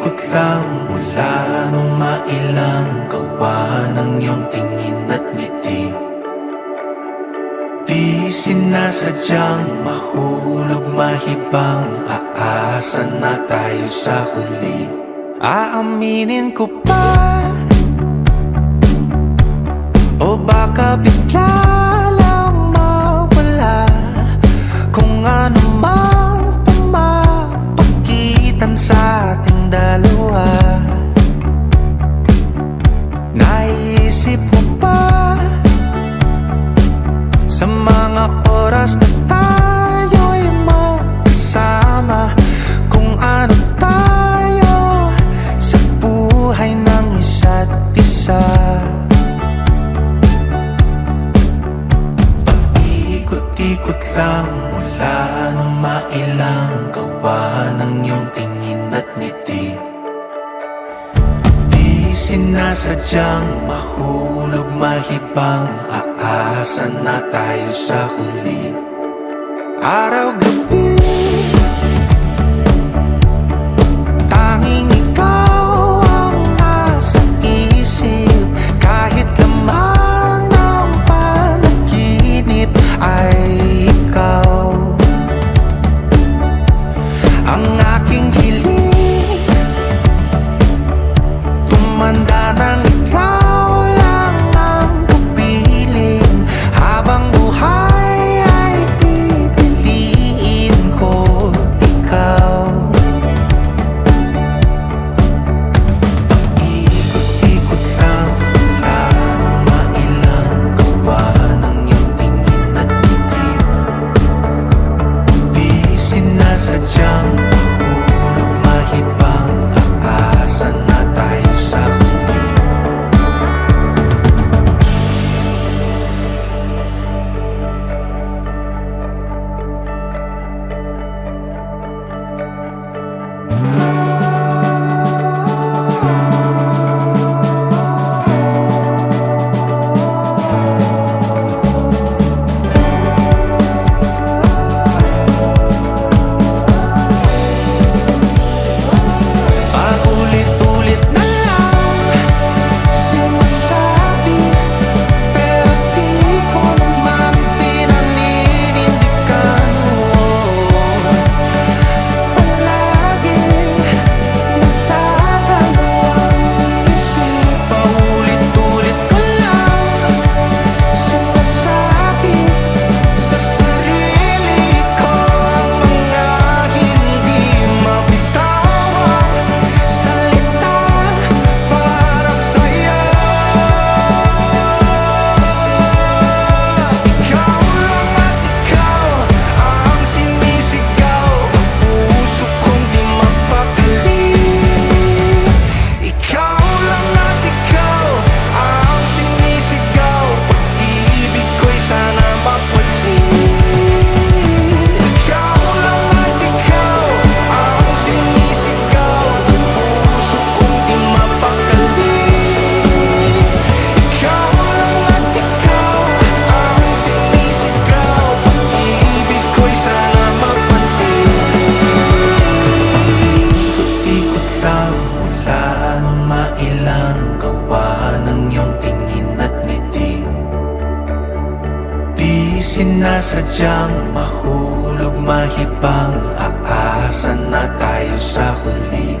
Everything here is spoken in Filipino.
Ikot-ikot lang mula nung mailang gawa ng iyong tingin at ngiti. Di sinasadyang mahulog mahibang, aasa na tayo sa huli. Aaminin ko pa, o baka bigla lang mawala kung ano mang pumapagitan sa ating dalawa. Naisip mo ba sa mga oras na tayo'y magkasama, kung ano tayo sa buhay ng isa't isa? Ikot lang mula nung mailang gawa ng iyong tingin at ngiti. Di sinasadyang mahulog mahibang, aasa na tayo sa huli. Araw-gabi tanging ikaw ang nasa isip, kahit laman ng panaginip ay ikaw. Ang aking hiling, tumanda nang ikaw lang ang pupiling, habang buhay ay pipiliin ko ikaw. Paikot-ikot lang mula nung mailang gawa ng iyong tingin at ngiti. Di sinasadyang mahulog mahibang, aasa na tayo sa huli. Paulit-ulit na lang sinasabi, pero di ko naman pinaninindigan mo. Palaging nagdadalawang isip, paulit-ulit ko lang sinasabi sa sarili ko ang mga hindi mabitawang salita para sa'yo. Ikaw lang at ikaw ang sinisigaw, ang puso kong di mapakali. Ikaw lang at ikaw ang sinisigaw, pag-ibig ko'y sana mapansin. Ikaw lang at ikaw ang sinisigaw, ang puso kong di mapakali. Ikaw lang at ikaw ang sinisigaw, pag-ibig ko'y sana mapansin. Ikot-ikot lang mula nung mailang gawa ng iyong tingin at ngiti. Di sinasadyang mahulog mahibang, aasa na tayo sa huli.